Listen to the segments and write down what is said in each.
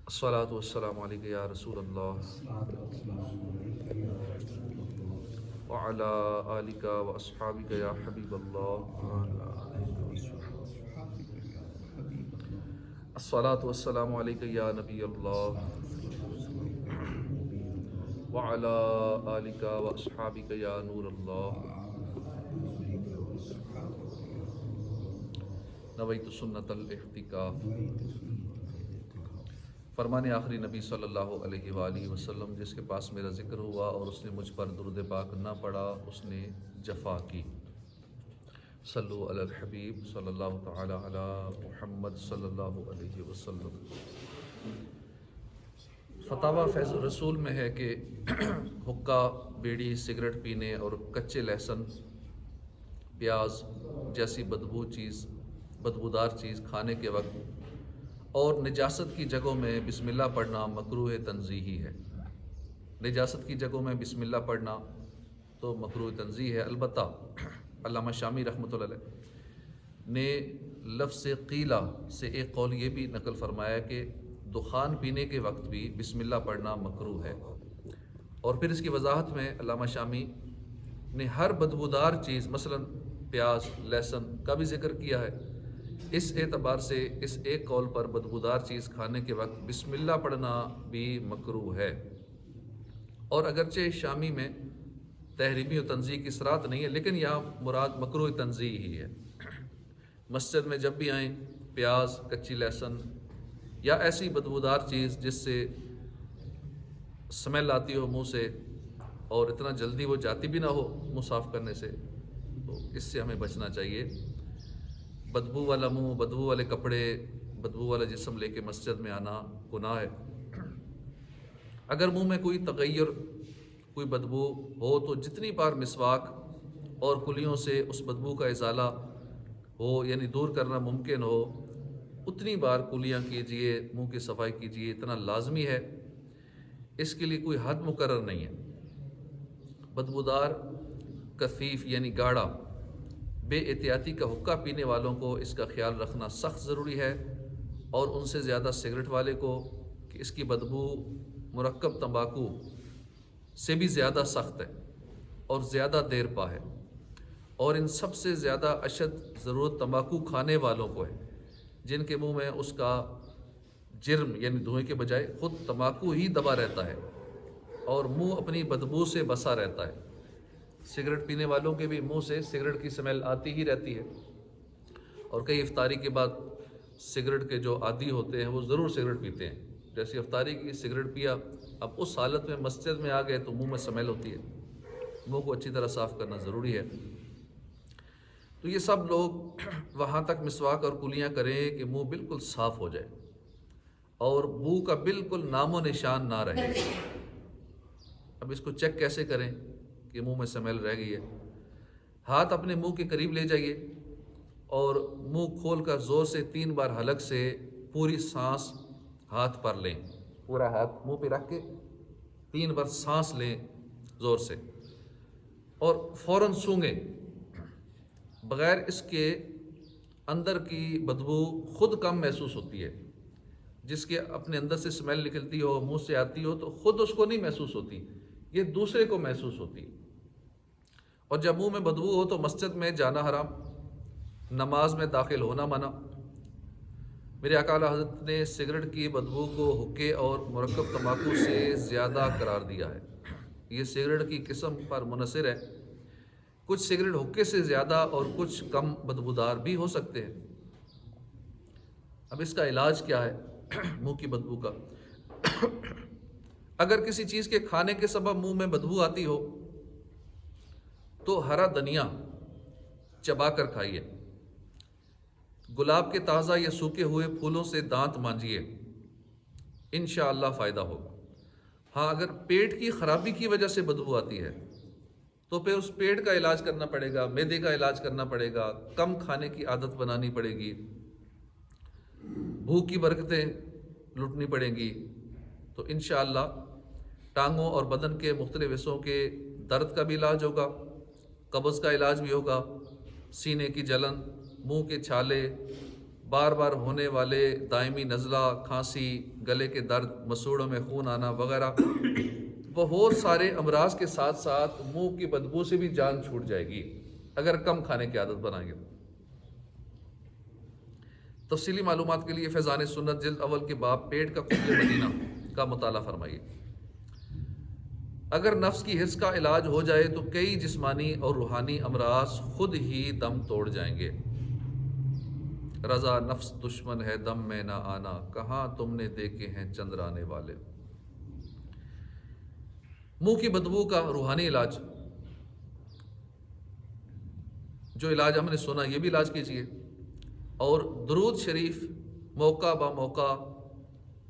الصلاۃ والسلام علیک یا رسول اللہ وعلی آلک و اصحابک یا حبیب اللہ الصلاۃ والسلام علیک یا نبی اللہ وعلی آلک و اصحابک یا نور اللہ نویت سنت الاعتکاف۔ فرمان آخری نبی صلی اللہ علیہ وآلہ وسلم، جس کے پاس میرا ذکر ہوا اور اس نے مجھ پر درود پاک نہ پڑھا اس نے جفا کی۔ صلو علی الحبیب صلی اللہ تعالی علی محمد صلی اللہ علیہ وسلم۔ فتاوی فیض الرسول میں ہے کہ حقہ، بیڑی، سگریٹ پینے اور کچے لہسن، پیاز جیسی بدبودار چیز کھانے کے وقت اور نجاست کی جگہوں میں بسم اللہ پڑھنا مکروہ تنزیہی ہے۔ نجاست کی جگہوں میں بسم اللہ پڑھنا تو مکروہ تنزیہی ہے۔ البتہ علامہ شامی رحمۃ اللہ علیہ نے لفظ قیلہ سے ایک قول یہ بھی نقل فرمایا کہ دخان پینے کے وقت بھی بسم اللہ پڑھنا مکروہ ہے۔ اور پھر اس کی وضاحت میں علامہ شامی نے ہر بدبودار چیز مثلا پیاز، لہسن کا بھی ذکر کیا ہے۔ اس اعتبار سے اس ایک قول پر بدبودار چیز کھانے کے وقت بسم اللہ پڑھنا بھی مکروہ ہے۔ اور اگرچہ شامی میں تحریمی و تنزیہ کی صراحت نہیں ہے، لیکن یہاں مراد مکروہ تنزیہ ہی ہے۔ مسجد میں جب بھی آئیں پیاز، کچی لہسن یا ایسی بدبودار چیز جس سے سمیل آتی ہو منہ سے اور اتنا جلدی وہ جاتی بھی نہ ہو منہ صاف کرنے سے، تو اس سے ہمیں بچنا چاہیے۔ بدبو والا منہ، بدبو والے کپڑے، بدبو والا جسم لے کے مسجد میں آنا گناہ ہے۔ اگر منہ میں کوئی تغیر، کوئی بدبو ہو تو جتنی بار مسواک اور کلیوں سے اس بدبو کا ازالہ ہو یعنی دور کرنا ممکن ہو اتنی بار کلیاں کیجئے، منہ کی صفائی کیجئے، اتنا لازمی ہے۔ اس کے لیے کوئی حد مقرر نہیں ہے۔ بدبودار کثیف یعنی گاڑھا بے احتیاطی کا حقہ پینے والوں کو اس کا خیال رکھنا سخت ضروری ہے، اور ان سے زیادہ سگریٹ والے کو کہ اس کی بدبو مرکب تمباکو سے بھی زیادہ سخت ہے اور زیادہ دیر پا ہے۔ اور ان سب سے زیادہ اشد ضرورت تمباکو کھانے والوں کو ہے، جن کے منہ میں اس کا جرم یعنی دھوئیں کے بجائے خود تمباکو ہی دبا رہتا ہے اور منہ اپنی بدبو سے بسا رہتا ہے۔ سگریٹ پینے والوں کے بھی منہ سے سگریٹ کی سمیل آتی ہی رہتی ہے، اور کئی افطاری کے بعد سگریٹ کے جو عادی ہوتے ہیں وہ ضرور سگریٹ پیتے ہیں۔ جیسے افطاری کی سگریٹ پیا، اب اس حالت میں مسجد میں آ گئے تو منہ میں سمیل ہوتی ہے، منہ کو اچھی طرح صاف کرنا ضروری ہے۔ تو یہ سب لوگ وہاں تک مسواک اور کلیاں کریں کہ منہ بالکل صاف ہو جائے اور بو کا بالکل نام و نشان نہ رہے۔ اب اس کو چیک کیسے کریں کہ منہ میں سمیل رہ گئی ہے؟ ہاتھ اپنے منہ کے قریب لے جائیے اور منہ کھول کر زور سے 3 بار حلق سے پوری سانس ہاتھ پر لیں۔ پورا ہاتھ منہ پہ رکھ کے 3 بار سانس لیں زور سے، اور فوراً سونگیں بغیر اس کے اندر کی بدبو خود کم محسوس ہوتی ہے۔ جس کے اپنے اندر سے سمیل نکلتی ہو، منہ سے آتی ہو، تو خود اس کو نہیں محسوس ہوتی، یہ دوسرے کو محسوس ہوتی۔ اور جب منہ میں بدبو ہو تو مسجد میں جانا حرام، نماز میں داخل ہونا منع۔ میرے آقا اعلیٰ حضرت نے سگریٹ کی بدبو کو حقے اور مرکب تمباکو سے زیادہ قرار دیا ہے۔ یہ سگریٹ کی قسم پر منحصر ہے، کچھ سگریٹ حقے سے زیادہ اور کچھ کم بدبودار بھی ہو سکتے ہیں۔ اب اس کا علاج کیا ہے منہ کی بدبو کا؟ اگر کسی چیز کے کھانے کے سبب منہ میں بدبو آتی ہو تو ہرا دھنیا چبا کر کھائیے۔ گلاب کے تازہ یا سوکھے ہوئے پھولوں سے دانت مانجیے، انشاءاللہ فائدہ ہوگا۔ ہاں اگر پیٹ کی خرابی کی وجہ سے بدبو آتی ہے تو پھر اس پیٹ کا علاج کرنا پڑے گا، معدے کا علاج کرنا پڑے گا، کم کھانے کی عادت بنانی پڑے گی، بھوک کی برکتیں لٹنی پڑیں گی، تو انشاءاللہ ٹانگوں اور بدن کے مختلف حصوں کے درد کا بھی علاج ہوگا، قبض کا علاج بھی ہوگا، سینے کی جلن، منہ کے چھالے، بار بار ہونے والے دائمی نزلہ، کھانسی، گلے کے درد، مسوڑوں میں خون آنا وغیرہ بہت سارے امراض کے ساتھ ساتھ منہ کی بدبو سے بھی جان چھوٹ جائے گی اگر کم کھانے کی عادت بنائیں گے۔ تفصیلی معلومات کے لیے فیضان سنت جلد اول کے باب پیٹ کا قبل مدینہ کا مطالعہ فرمائیے۔ اگر نفس کی حرص کا علاج ہو جائے تو کئی جسمانی اور روحانی امراض خود ہی دم توڑ جائیں گے۔ رضا نفس دشمن ہے دم میں نہ آنا، کہاں تم نے دیکھے ہیں چندرانے والے۔ منہ کی بدبو کا روحانی علاج، جو علاج ہم نے سنا یہ بھی علاج کیجیے، اور درود شریف موقع با موقع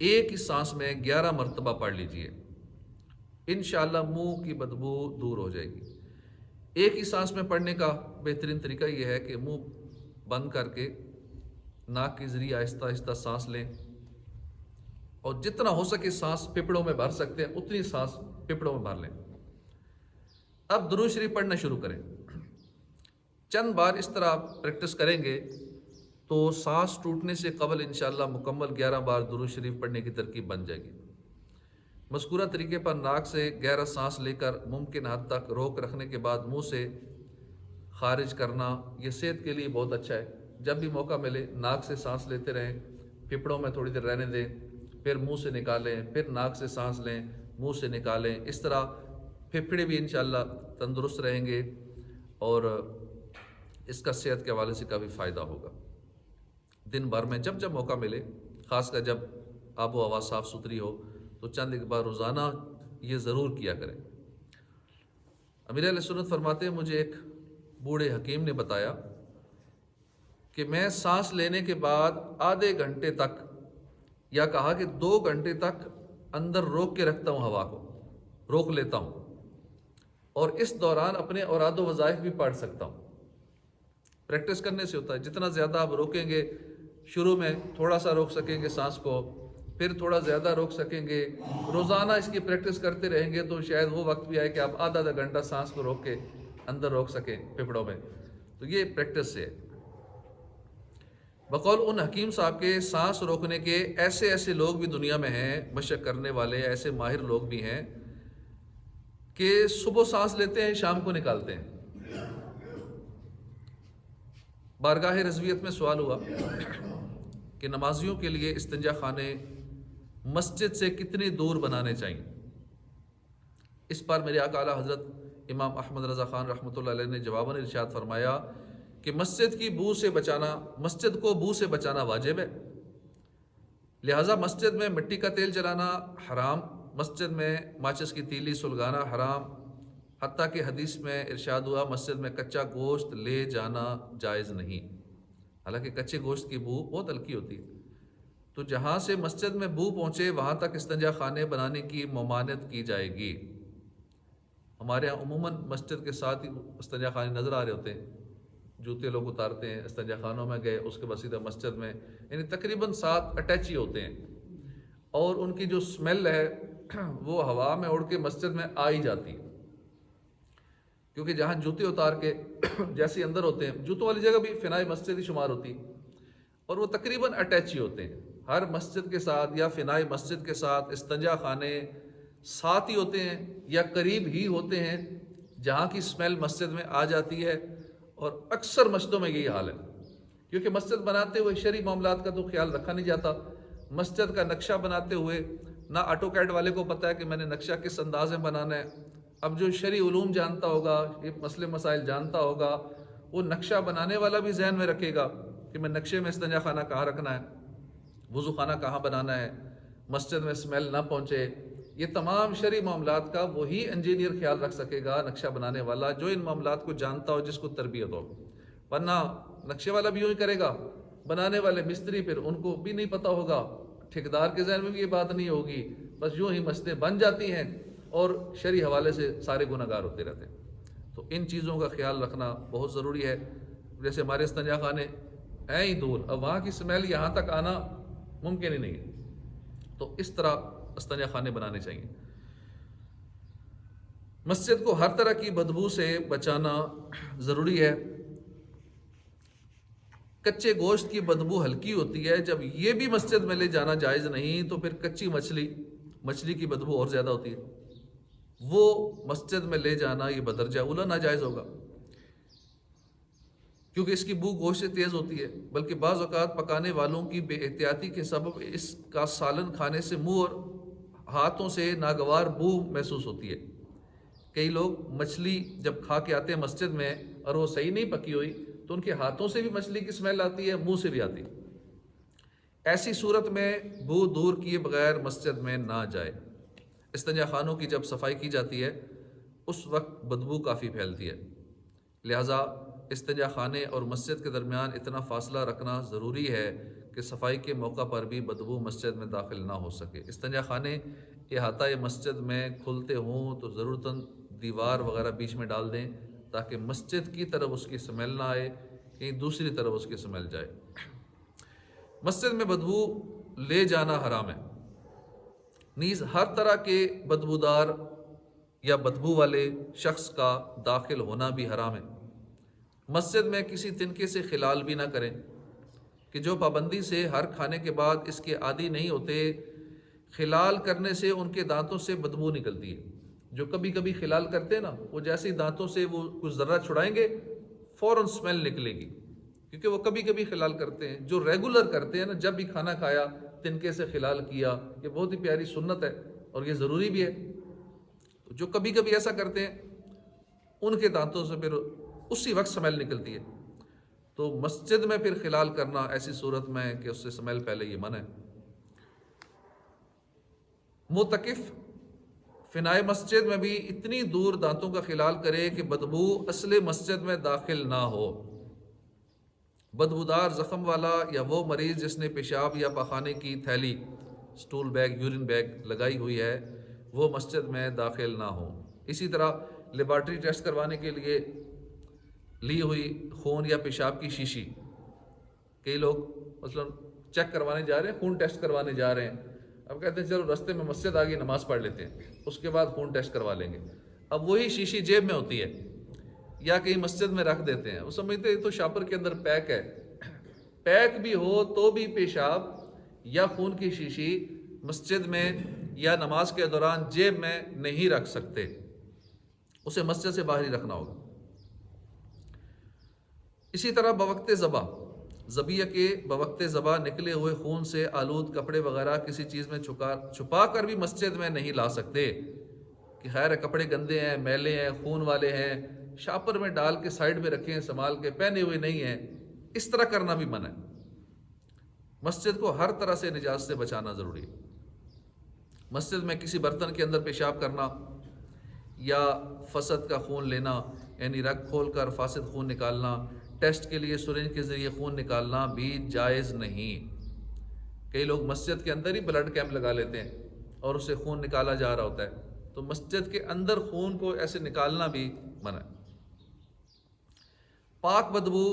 ایک ہی سانس میں 11 مرتبہ پڑھ لیجیے، انشاءاللہ منہ کی بدبو دور ہو جائے گی۔ ایک ہی سانس میں پڑھنے کا بہترین طریقہ یہ ہے کہ منہ بند کر کے ناک کے ذریعے آہستہ آہستہ سانس لیں، اور جتنا ہو سکے سانس پھپھڑوں میں بھر سکتے ہیں اتنی سانس پھپھڑوں میں بھر لیں۔ اب درود شریف پڑھنا شروع کریں۔ چند بار اس طرح پریکٹس کریں گے تو سانس ٹوٹنے سے قبل انشاءاللہ مکمل 11 بار درود شریف پڑھنے کی ترکیب بن جائے گی۔ مذکورہ طریقے پر ناک سے گہرا سانس لے کر ممکن حد تک روک رکھنے کے بعد منہ سے خارج کرنا، یہ صحت کے لیے بہت اچھا ہے۔ جب بھی موقع ملے ناک سے سانس لیتے رہیں، پھپھڑوں میں تھوڑی دیر رہنے دیں، پھر منہ سے نکالیں، پھر ناک سے سانس لیں، منہ سے نکالیں۔ اس طرح پھپھڑے بھی انشاءاللہ تندرست رہیں گے اور اس کا صحت کے حوالے سے کافی فائدہ ہوگا۔ دن بھر میں جب جب موقع ملے، خاص کر جب آب و ہوا صاف ستھری ہو، تو چند ایک بار روزانہ یہ ضرور کیا کریں۔ امیر اہل سنت فرماتے ہیں مجھے ایک بوڑھے حکیم نے بتایا کہ میں سانس لینے کے بعد آدھے گھنٹے تک، یا کہا کہ 2 گھنٹے تک اندر روک کے رکھتا ہوں، ہوا کو روک لیتا ہوں، اور اس دوران اپنے اوراد و وظائف بھی پڑھ سکتا ہوں۔ پریکٹس کرنے سے ہوتا ہے، جتنا زیادہ آپ روکیں گے، شروع میں تھوڑا سا روک سکیں گے سانس کو، پھر تھوڑا زیادہ روک سکیں گے، روزانہ اس کی پریکٹس کرتے رہیں گے تو شاید وہ وقت بھی آئے کہ آپ آدھا گھنٹہ سانس کو روک کے اندر روک سکیں پھپھڑوں میں۔ تو یہ پریکٹس سے ہے۔ بقول ان حکیم صاحب کے سانس روکنے کے ایسے لوگ بھی دنیا میں ہیں، مشق کرنے والے ایسے ماہر لوگ بھی ہیں کہ صبح سانس لیتے ہیں شام کو نکالتے ہیں۔ بارگاہ رضویت میں سوال ہوا کہ نمازیوں کے لیے استنجا خانے مسجد سے کتنی دور بنانے چاہیے۔ اس پر میرے آقا اعلیٰ حضرت امام احمد رضا خان رحمۃ اللہ علیہ نے جواباً ارشاد فرمایا کہ مسجد کی بو سے بچانا، مسجد کو بو سے بچانا واجب ہے، لہٰذا مسجد میں مٹی کا تیل جلانا حرام، مسجد میں ماچس کی تیلی سلگانا حرام، حتیٰ کہ حدیث میں ارشاد ہوا مسجد میں کچا گوشت لے جانا جائز نہیں۔ حالانکہ کچے گوشت کی بو بہت ہلکی ہوتی ہے، تو جہاں سے مسجد میں بو پہنچے وہاں تک استنجا خانے بنانے کی ممانعت کی جائے گی۔ ہمارے یہاں عموماً مسجد کے ساتھ ہی استنجا خانے نظر آ رہے ہوتے ہیں، جوتے لوگ اتارتے ہیں، استنجا خانوں میں گئے، اس کے بعد سیدھا مسجد میں، یعنی تقریباً 7 اٹیچ ہی ہوتے ہیں، اور ان کی جو سمیل ہے وہ ہوا میں اڑ کے مسجد میں آ ہی جاتی ہے، کیونکہ جہاں جوتے اتار کے جیسے اندر ہوتے ہیں، جوتوں والی جگہ بھی فنائی مسجد ہی شمار ہوتی ہے، اور وہ تقریباً اٹیچ ہی ہوتے ہیں۔ ہر مسجد کے ساتھ یا فنائی مسجد کے ساتھ استنجا خانے ساتھ ہی ہوتے ہیں یا قریب ہی ہوتے ہیں، جہاں کی سمیل مسجد میں آ جاتی ہے، اور اکثر مسجدوں میں یہی حال ہے، کیونکہ مسجد بناتے ہوئے شرعی معاملات کا تو خیال رکھا نہیں جاتا۔ مسجد کا نقشہ بناتے ہوئے نہ آٹو کیڈ والے کو پتہ ہے کہ میں نے نقشہ کس انداز میں بنانا ہے۔ اب جو شرعی علوم جانتا ہوگا، یہ مسئلے مسائل جانتا ہوگا، وہ نقشہ بنانے والا بھی ذہن میں رکھے گا کہ میں نقشے میں استنجا خانہ کہاں رکھنا ہے، وضو خانہ کہاں بنانا ہے، مسجد میں سمیل نہ پہنچے۔ یہ تمام شرعی معاملات کا وہی انجینئر خیال رکھ سکے گا، نقشہ بنانے والا، جو ان معاملات کو جانتا ہو، جس کو تربیت ہو، ورنہ نقشے والا بھی یوں ہی کرے گا، بنانے والے مستری پھر ان کو بھی نہیں پتہ ہوگا، ٹھیکیدار کے ذہن میں بھی یہ بات نہیں ہوگی، بس یوں ہی مسجدیں بن جاتی ہیں اور شرعی حوالے سے سارے گناہ گار ہوتے رہتے ہیں۔ تو ان چیزوں کا خیال رکھنا بہت ضروری ہے۔ جیسے ہمارے استنجا خانے ہیں ہی دور، اب وہاں کی سمیل یہاں تک آنا ممکن ہی نہیں ہے، تو اس طرح استنجا خانے بنانے چاہیے۔ مسجد کو ہر طرح کی بدبو سے بچانا ضروری ہے۔ کچے گوشت کی بدبو ہلکی ہوتی ہے، جب یہ بھی مسجد میں لے جانا جائز نہیں تو پھر کچی مچھلی کی بدبو اور زیادہ ہوتی ہے، وہ مسجد میں لے جانا یہ بدرجہ اولا ناجائز ہوگا، کیونکہ اس کی بو گوشت سے تیز ہوتی ہے، بلکہ بعض اوقات پکانے والوں کی بے احتیاطی کے سبب اس کا سالن کھانے سے منہ اور ہاتھوں سے ناگوار بو محسوس ہوتی ہے۔ کئی لوگ مچھلی جب کھا کے آتے ہیں مسجد میں اور وہ صحیح نہیں پکی ہوئی تو ان کے ہاتھوں سے بھی مچھلی کی اسمیل آتی ہے، منہ سے بھی آتی ہے۔ ایسی صورت میں بو دور کیے بغیر مسجد میں نہ جائے۔ استنجا خانوں کی جب صفائی کی جاتی ہے اس وقت بدبو کافی پھیلتی ہے، لہٰذا استنجا خانے اور مسجد کے درمیان اتنا فاصلہ رکھنا ضروری ہے کہ صفائی کے موقع پر بھی بدبو مسجد میں داخل نہ ہو سکے۔ استنجا خانے احاطہ مسجد میں کھلتے ہوں تو ضرورتاً دیوار وغیرہ بیچ میں ڈال دیں تاکہ مسجد کی طرف اس کی سمیل نہ آئے، کہیں دوسری طرف اس کی سمیل جائے۔ مسجد میں بدبو لے جانا حرام ہے، نیز ہر طرح کے بدبودار یا بدبو والے شخص کا داخل ہونا بھی حرام ہے۔ مسجد میں کسی تنکے سے خلال بھی نہ کریں کہ جو پابندی سے ہر کھانے کے بعد اس کے عادی نہیں ہوتے، خلال کرنے سے ان کے دانتوں سے بدبو نکلتی ہے۔ جو کبھی کبھی خلال کرتے ہیں نا، وہ جیسے ہی دانتوں سے وہ کچھ ذرہ چھڑائیں گے فوراً سمیل نکلے گی، کیونکہ وہ کبھی کبھی خلال کرتے ہیں۔ جو ریگولر کرتے ہیں نا، جب بھی کھانا کھایا تنکے سے خلال کیا، یہ بہت ہی پیاری سنت ہے اور یہ ضروری بھی ہے۔ جو کبھی کبھی ایسا کرتے ہیں ان کے دانتوں سے پھر اسی وقت سمیل نکلتی ہے، تو مسجد میں پھر خلال کرنا ایسی صورت میں کہ اس سے سمیل پہلے یہ منع ہے۔ معتکف فنائے مسجد میں بھی اتنی دور دانتوں کا خلال کرے کہ بدبو اصل مسجد میں داخل نہ ہو۔ بدبودار زخم والا یا وہ مریض جس نے پیشاب یا پاخانے کی تھیلی، سٹول بیگ، یورین بیگ لگائی ہوئی ہے، وہ مسجد میں داخل نہ ہو۔ اسی طرح لیبارٹری ٹیسٹ کروانے کے لیے لی ہوئی خون یا پیشاب کی شیشی، کئی لوگ مثلا چیک کروانے جا رہے ہیں، خون ٹیسٹ کروانے جا رہے ہیں، اب کہتے ہیں چلو رستے میں مسجد آگے نماز پڑھ لیتے ہیں، اس کے بعد خون ٹیسٹ کروا لیں گے۔ اب وہی شیشی جیب میں ہوتی ہے یا کہیں مسجد میں رکھ دیتے ہیں، وہ سمجھتے ہیں تو شاپر کے اندر پیک ہے۔ پیک بھی ہو تو بھی پیشاب یا خون کی شیشی مسجد میں یا نماز کے دوران جیب میں نہیں رکھ سکتے، اسے مسجد سے باہر ہی رکھنا ہوگا۔ اسی طرح بوقت ذبح، ذبیحہ کے بوقت ذبح نکلے ہوئے خون سے آلود کپڑے وغیرہ کسی چیز میں چھپا کر بھی مسجد میں نہیں لا سکتے کہ خیر ہے کپڑے گندے ہیں، میلے ہیں، خون والے ہیں، شاپر میں ڈال کے سائیڈ میں رکھیں، سنبھال کے پہنے ہوئے نہیں ہیں، اس طرح کرنا بھی منع ہے۔ مسجد کو ہر طرح سے نجاست سے بچانا ضروری ہے۔ مسجد میں کسی برتن کے اندر پیشاب کرنا یا فسد کا خون لینا، یعنی رگ کھول کر فاسد خون نکالنا، ٹیسٹ کے لیے سرنج کے ذریعے خون نکالنا بھی جائز نہیں۔ کئی لوگ مسجد کے اندر ہی بلڈ کیمپ لگا لیتے ہیں اور اسے خون نکالا جا رہا ہوتا ہے، تو مسجد کے اندر خون کو ایسے نکالنا بھی منع ہے۔ پاک بدبو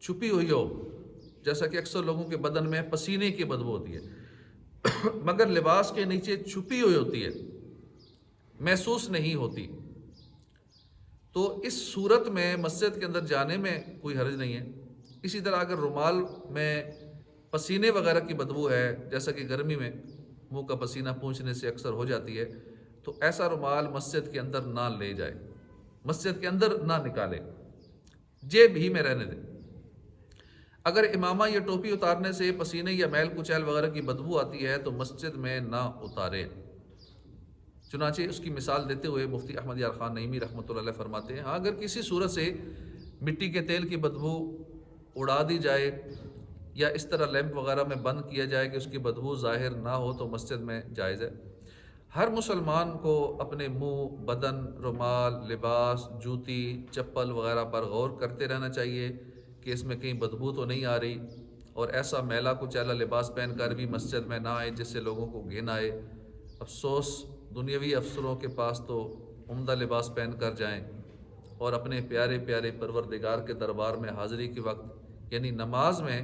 چھپی ہوئی ہو، جیسا کہ اکثر لوگوں کے بدن میں پسینے کی بدبو ہوتی ہے مگر لباس کے نیچے چھپی ہوئی ہوتی ہے، محسوس نہیں ہوتی، تو اس صورت میں مسجد کے اندر جانے میں کوئی حرج نہیں ہے۔ اسی طرح اگر رومال میں پسینے وغیرہ کی بدبو ہے، جیسا کہ گرمی میں منہ کا پسینہ پونچھنے سے اکثر ہو جاتی ہے، تو ایسا رومال مسجد کے اندر نہ لے جائے، مسجد کے اندر نہ نکالے، جیب ہی میں رہنے دے۔ اگر امامہ یا ٹوپی اتارنے سے پسینے یا میل کچیل وغیرہ کی بدبو آتی ہے تو مسجد میں نہ اتارے۔ چنانچہ اس کی مثال دیتے ہوئے مفتی احمد یار خان نعیمی رحمۃ اللہ علیہ فرماتے ہیں، ہاں اگر کسی صورت سے مٹی کے تیل کی بدبو اڑا دی جائے یا اس طرح لیمپ وغیرہ میں بند کیا جائے کہ اس کی بدبو ظاہر نہ ہو تو مسجد میں جائز ہے۔ ہر مسلمان کو اپنے منہ، بدن، رومال، لباس، جوتی، چپل وغیرہ پر غور کرتے رہنا چاہیے کہ اس میں کہیں بدبو تو نہیں آ رہی، اور ایسا میلا کچیلا لباس پہن کر بھی مسجد میں نہ آئے جس سے لوگوں کو گھن آئے۔ افسوس دنیاوی افسروں کے پاس تو عمدہ لباس پہن کر جائیں اور اپنے پیارے پیارے پروردگار کے دربار میں حاضری کے وقت یعنی نماز میں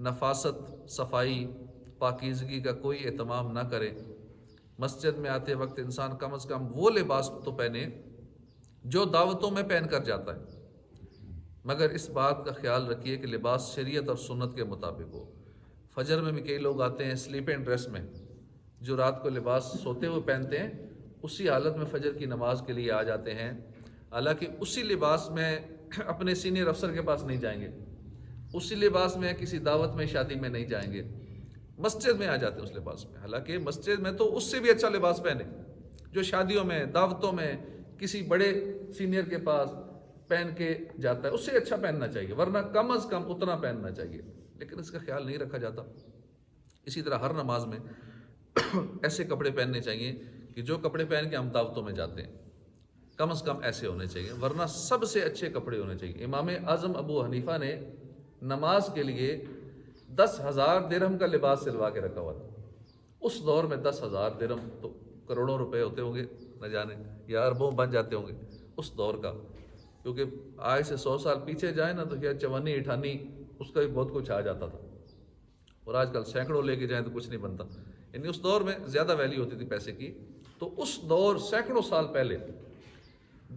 نفاست، صفائی، پاکیزگی کا کوئی اہتمام نہ کرے۔ مسجد میں آتے وقت انسان کم از کم وہ لباس تو پہنے جو دعوتوں میں پہن کر جاتا ہے۔ مگر اس بات کا خیال رکھیے کہ لباس شریعت اور سنت کے مطابق ہو۔ فجر میں بھی کئی لوگ آتے ہیں سلیپنگ ڈریس میں، جو رات کو لباس سوتے ہوئے پہنتے ہیں، اسی حالت میں فجر کی نماز کے لیے آ جاتے ہیں، حالانکہ اسی لباس میں اپنے سینئر افسر کے پاس نہیں جائیں گے، اسی لباس میں کسی دعوت میں شادی میں نہیں جائیں گے، مسجد میں آ جاتے ہیں اس لباس میں، حالانکہ مسجد میں تو اس سے بھی اچھا لباس پہنے جو شادیوں میں، دعوتوں میں کسی بڑے سینئر کے پاس پہن کے جاتا ہے، اس سے اچھا پہننا چاہیے، ورنہ کم از کم اتنا پہننا چاہیے، لیکن اس کا خیال نہیں رکھا جاتا۔ اسی طرح ہر نماز میں ایسے کپڑے پہننے چاہیے کہ جو کپڑے پہن کے ہم دعوتوں میں جاتے ہیں کم از کم ایسے ہونے چاہیے، ورنہ سب سے اچھے کپڑے ہونے چاہیے۔ امام اعظم ابو حنیفہ نے نماز کے لیے 10,000 درہم کا لباس سلوا کے رکھا ہوا تھا۔ اس دور میں 10,000 درہم تو کروڑوں روپے ہوتے ہوں گے، نہ جانے یا اربوں بن جاتے ہوں گے اس دور کا، کیونکہ آج سے 100 سال پیچھے جائیں نا تو کیا 54 58 اس کا بھی بہت کچھ آ جاتا تھا، اور آج کل سینکڑوں لے کے جائیں تو کچھ نہیں بنتا، یعنی اس دور میں زیادہ ویلیو ہوتی تھی پیسے کی۔ تو اس دور سینکڑوں سال پہلے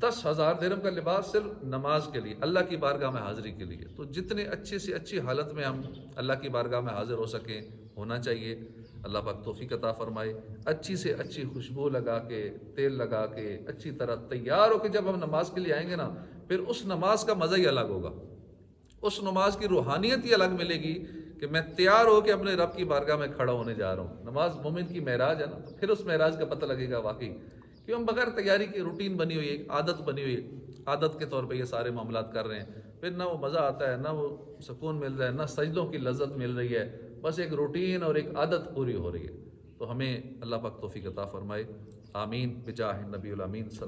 10,000 درہم کا لباس صرف نماز کے لیے، اللہ کی بارگاہ میں حاضری کے لیے۔ تو جتنے اچھی سے اچھی حالت میں ہم اللہ کی بارگاہ میں حاضر ہو سکیں ہونا چاہیے۔ اللہ پاک توفیق عطا فرمائے۔ اچھی سے اچھی خوشبو لگا کے، تیل لگا کے، اچھی طرح تیار ہو کے جب ہم نماز کے لیے آئیں گے نا، پھر اس نماز کا مزہ ہی الگ ہوگا، اس نماز کی روحانیت ہی الگ ملے گی کہ میں تیار ہو کے اپنے رب کی بارگاہ میں کھڑا ہونے جا رہا ہوں۔ نماز مومن کی معراج ہے نا، تو پھر اس معراج کا پتہ لگے گا واقعی کہ ہم بغیر تیاری کی روٹین بنی ہوئی ہے، عادت بنی ہوئی ہے، عادت کے طور پہ یہ سارے معاملات کر رہے ہیں، پھر نہ وہ مزہ آتا ہے، نہ وہ سکون مل رہا ہے، نہ سجدوں کی لذت مل رہی ہے، بس ایک روٹین اور ایک عادت پوری ہو رہی ہے۔ تو ہمیں اللہ پاک توفیق عطا فرمائے، آمین بجاہ نبی الامین صلی اللہ